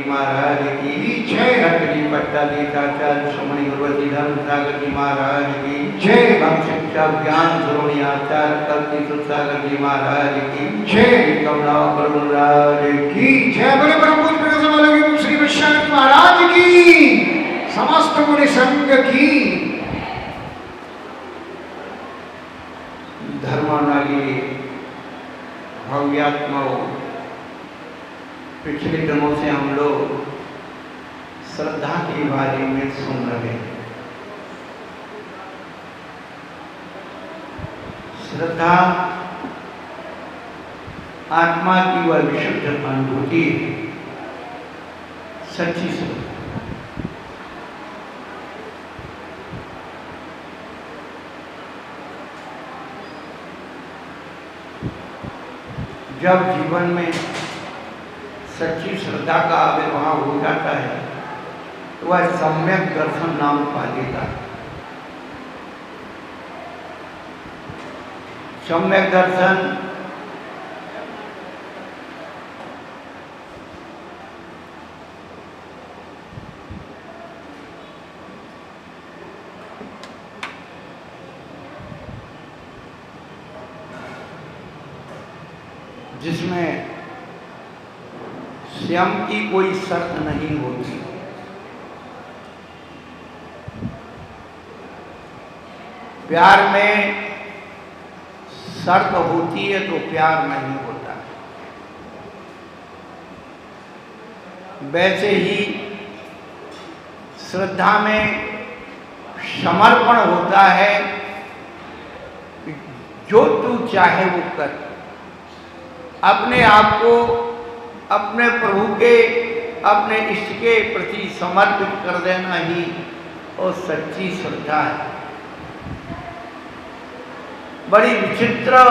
जी महाराज की जय। हटरी पट्टा देताचार्य श्रमणी गुरुवती धर्म सागर जी महाराज की जय। हम शिक्षा ज्ञान श्रोणी आचार्य कल्पी सुसागर जी महाराज की जय। कमला गुरुराज की जय। बड़े परम पूज्य प्रकाश श्री विश्वनाथ महाराज की, समस्त मुनि संघ की। धर्मानाली भव्यात्माओं, पिछले दिनों से हम लोग श्रद्धा के बारे में सुन रहे हैं। श्रद्धा आत्मा की वह विशुद्ध अनुभूति, सच्ची श्रद्धा। जब जीवन में सच्ची श्रद्धा का आविर्भाव हो जाता है तो वह सम्यक दर्शन नाम पा लेता है। सम्यक दर्शन जिसमें स्वयं की कोई शर्त नहीं होती। प्यार में शर्त होती है तो प्यार नहीं होता। वैसे ही श्रद्धा में समर्पण होता है, जो तू चाहे वो कर। अपने आप को अपने प्रभु के, अपने इष्ट के प्रति समर्पित कर देना ही और सच्ची श्रद्धा है। बड़ी विचित्र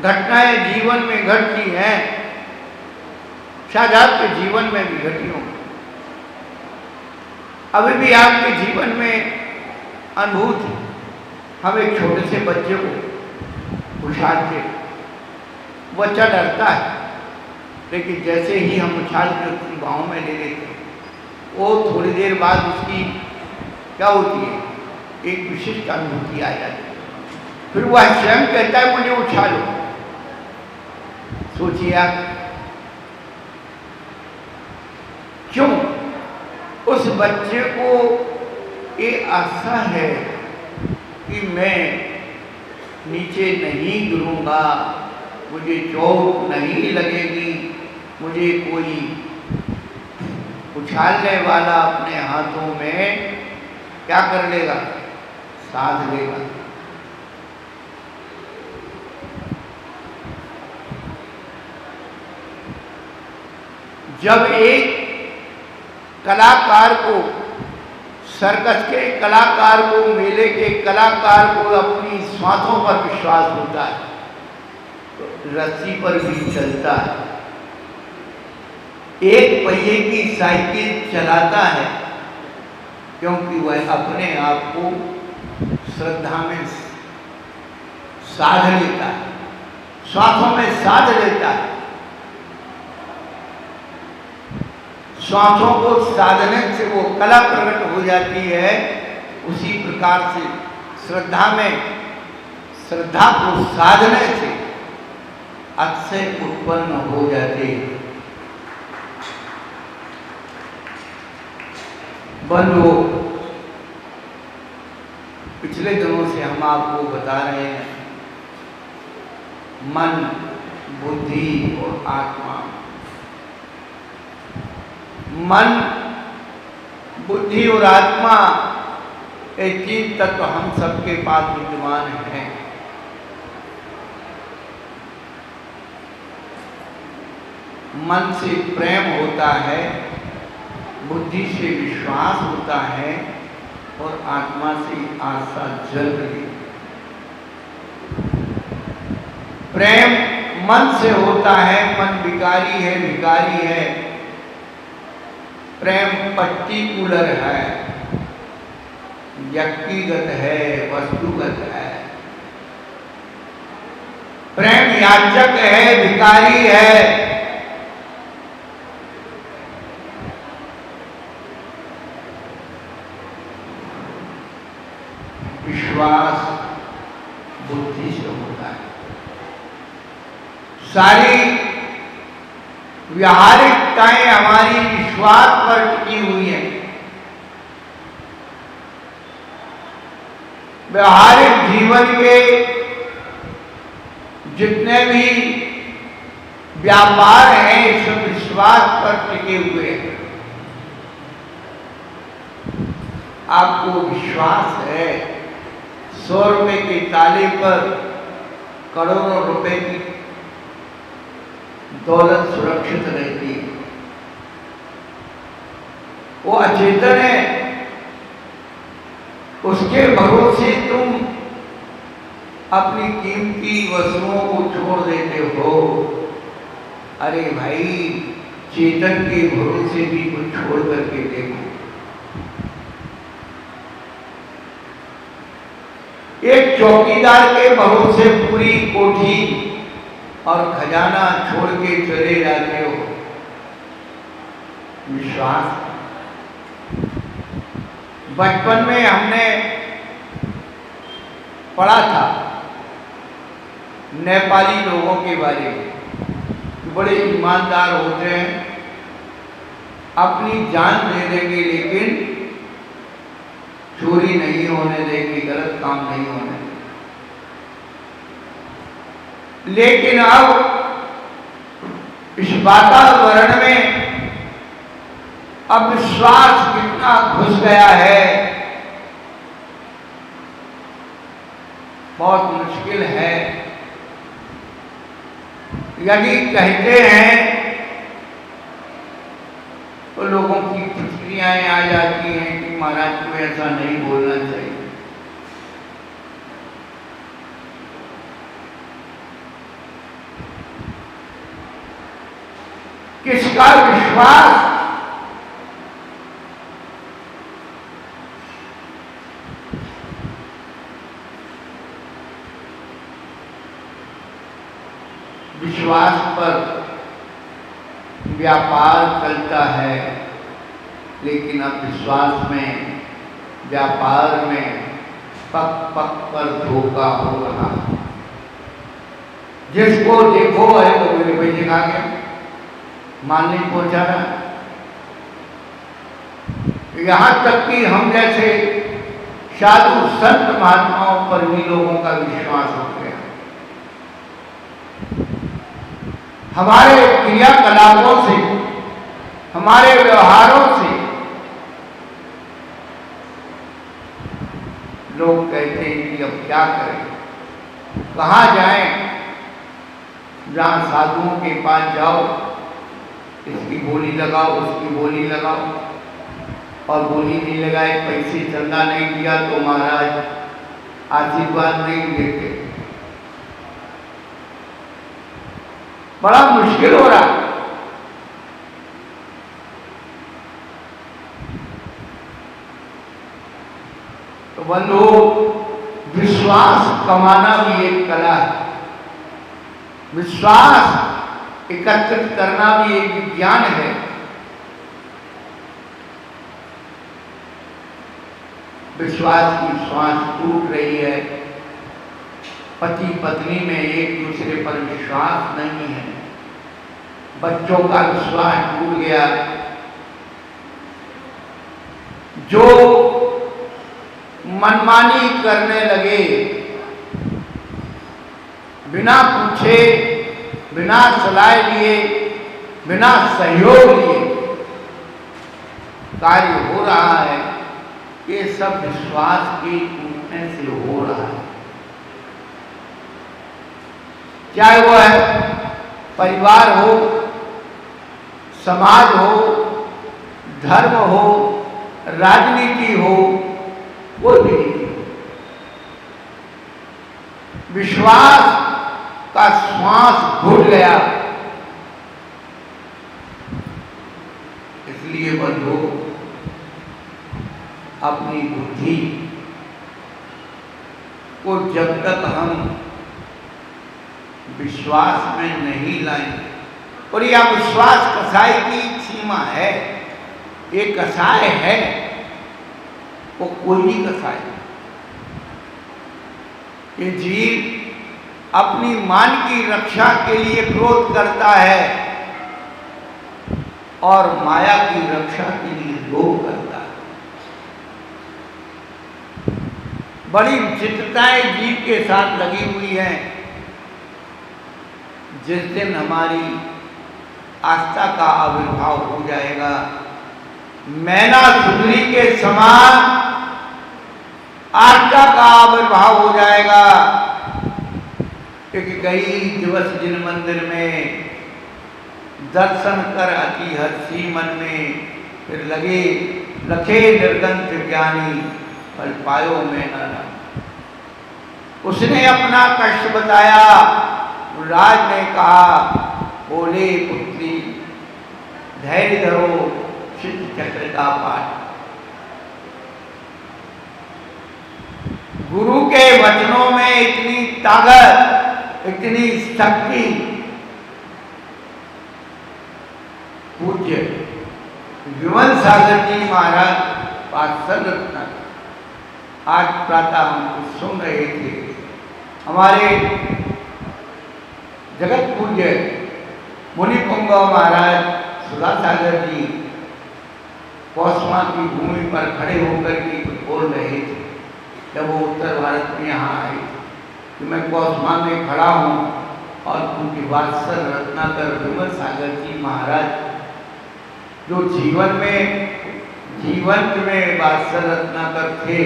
घटनाएं जीवन में घटती हैं, शायद आपके जीवन में भी घटी हों। अभी भी आपके जीवन में अनुभूत। हम एक छोटे से बच्चे को उछालते, बच्चा डरता है, लेकिन जैसे ही हम उछाल के उसकी बाहों में ले लेते हैं, वो थोड़ी देर बाद उसकी क्या होती है, एक विशिष्ट अनुभूति आ जाती है। फिर वह स्वयं कहता है मुझे उछालो। सोचिए आप, क्यों? उस बच्चे को ये आशा है कि मैं नीचे नहीं गिरूंगा, मुझे चोट नहीं लगेगी, मुझे कोई उछालने वाला अपने हाथों में क्या कर लेगा, साध लेगा। जब एक कलाकार को, सर्कस के कलाकार को, मेले के कलाकार को अपनी स्वांथों पर विश्वास होता है तो रस्सी पर भी चलता है। एक पहिए की साइकिल चलाता है क्योंकि वह अपने आप को श्रद्धा में साध लेता है, श्वासों में साध लेता है। श्वासों को साधने से वो कला प्रकट हो जाती है। उसी प्रकार से श्रद्धा में, श्रद्धा को साधने से अक्षय उत्पन्न हो जाते हैं। बंधुओं, पिछले दिनों से हम आपको बता रहे हैं मन, बुद्धि और आत्मा। मन, बुद्धि और आत्मा, ये तीन तत्व हम सबके पास विद्यमान हैं। मन से प्रेम होता है, बुद्धि से विश्वास होता है और आत्मा से आशा जल रही। प्रेम मन से होता है, मन विकारी है, विकारी है। प्रेम पर्टिकुलर है, व्यक्तिगत है, वस्तुगत है। प्रेम याचक है, भिखारी है। विश्वास बुद्धि से होता है। सारी व्यावहारिकताएं हमारी विश्वास पर टिकी हुई है। व्यावहारिक जीवन के जितने भी व्यापार हैं सब विश्वास पर टिके हुए हैं। आपको विश्वास है 100 रुपए की ताली पर करोड़ों रुपए की दौलत सुरक्षित रहती है। वो अचेतन है, उसके भरोसे तुम अपनी कीमती वस्तुओं को छोड़ देते हो। अरे भाई, चेतन के भरोसे भी कुछ छोड़ करके देखो। एक चौकीदार के भरोसे पूरी कोठी और खजाना छोड़ के चले जाते हो। विश्वास। बचपन में हमने पढ़ा था नेपाली लोगों के बारे में, बड़े ईमानदार होते हैं, अपनी जान दे देंगे लेकिन चोरी नहीं होने देंगे, गलत काम नहीं होने देंगे। लेकिन अब इस वातावरण में अब विश्वास कितना घुस गया है, बहुत मुश्किल है। यदि कहते हैं तो लोगों की प्रतिक्रियाएं आ जाती हैं कि महाराज को ऐसा नहीं बोलना चाहिए। किसका विश्वास विश्वास पर व्यापार चलता है, लेकिन अब विश्वास में व्यापार में पक पक पर धोखा हो रहा है। जिसको देखो है वो मेरे पैसे खा गया, मान नहीं पहुंचा रहा। यहां तक कि हम जैसे साधु संत महात्माओं पर भी लोगों का विश्वास हो गया। हमारे क्रियाकलापों से, हमारे व्यवहारों से लोग कहते हैं कि अब क्या करें, कहाँ जाएं। जहाँ साधुओं के पास जाओ, इसकी बोली लगाओ, उसकी बोली लगाओ, और बोली नहीं लगाए, पैसे चंदा नहीं दिया तो महाराज आशीर्वाद नहीं देते। बड़ा मुश्किल हो रहा। तो बंधु, विश्वास कमाना भी एक कला है, विश्वास एकत्रित करना भी एक विज्ञान है। विश्वास की श्वास टूट रही है, पति पत्नी में एक दूसरे पर विश्वास नहीं है, बच्चों का विश्वास टूट गया, जो मनमानी करने लगे, बिना पूछे, बिना सलाह लिए, बिना सहयोग लिए कार्य हो रहा है, ये सब विश्वास के टूटने से हो रहा है। चाहे वो है परिवार हो, समाज हो, धर्म हो, राजनीति हो, कोई भी नीति हो, विश्वास का श्वास घुट गया। इसलिए बंधु, अपनी बुद्धि को जब तक हम विश्वास में नहीं लाएंगे, और यह विश्वास कसाई की सीमा है, ये कसाय है, वो कोई भी कसाय, ये जीव अपनी मान की रक्षा के लिए क्रोध करता है और माया की रक्षा के लिए लोभ करता है। बड़ी विचित्रताएं जीव के साथ लगी हुई हैं। जिस दिन हमारी आस्था का आविर्भाव हो जाएगा, मैना सुंदरी के समान आस्था का आविर्भाव हो जाएगा। क्योंकि कई दिवस जिन मंदिर में दर्शन कर अति हर्षी मन में, फिर लगे लखे निर्गंथ ज्ञानी फल पायो में न। उसने अपना कष्ट बताया। राज ने कहा, बोले पुत्री धैर्य धरो, सिद्ध चक्र का पाठ। गुरु के वचनों में इतनी ताकत, इतनी शक्ति। पूज्य विमल सागर जी महाराज पार्षद रत्न आज प्रातः हम सुन रहे थे। हमारे जगत पूज्य मुनि पुंगव महाराज सुधा सागर जी कौसमा की भूमि पर खड़े होकर के कुछ बोल रहे थे। जब वो उत्तर भारत में यहाँ आए कि मैं कौसमा में खड़ा हूँ और उनकी वात्सल रत्नाकर विमल सागर जी महाराज जो जीवंत में वात्सल रत्नाकर थे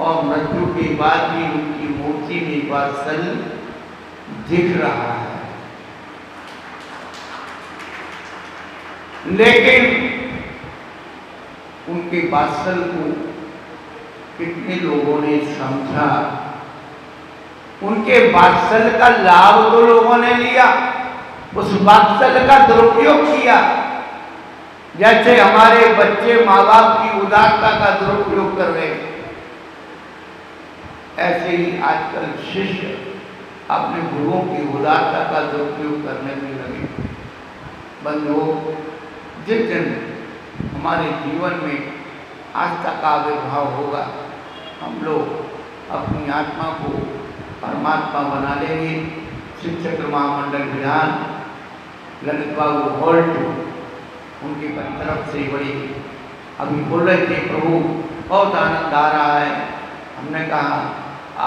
और मृत्यु के बाद भी उनकी मूर्ति में वात्सल दिख रहा है। लेकिन उनके वात्सल को कितने लोगों ने समझा, उनके वात्सल का लाभ तो लोगों ने लिया, उस वात्सल का दुरुपयोग किया। जैसे हमारे बच्चे माँ बाप की उदारता का दुरुपयोग कर रहे हैं, ऐसे ही आजकल शिष्य अपने गुरुओं की उदारता का दुरुपयोग करने में लगे। बंधुओं, जिस दिन हमारे जीवन में आस्था का आविर्भाव होगा, हम लोग अपनी आत्मा को परमात्मा बना लेंगे। शिक्षक महामंडल विधान ललित बाबू हॉल्ट उनकी तरफ से बड़ी अभी बोल रहे थे, प्रभु बहुत आनंद आ रहा है। हमने कहा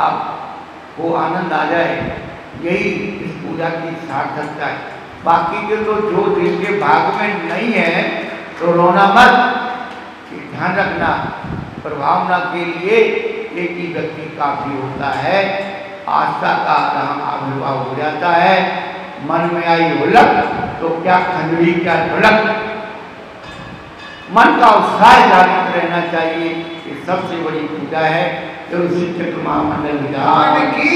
आपको आनंद आ जाए, यही इस पूजा की सार्थकता है। बाकी के तो जो जिनके भाग में नहीं है तो रोना मत, ध्यान रखना प्रभावना के लिए एक ही व्यक्ति काफी होता है। आस्था का आविर्भाव हो जाता है। मन में आई हुलक तो क्या खंजरी क्या ढुलक। मन का उत्साह जागृत रहना चाहिए। ये सबसे बड़ी पूजा है जो शिक्षक महामंडल विधान की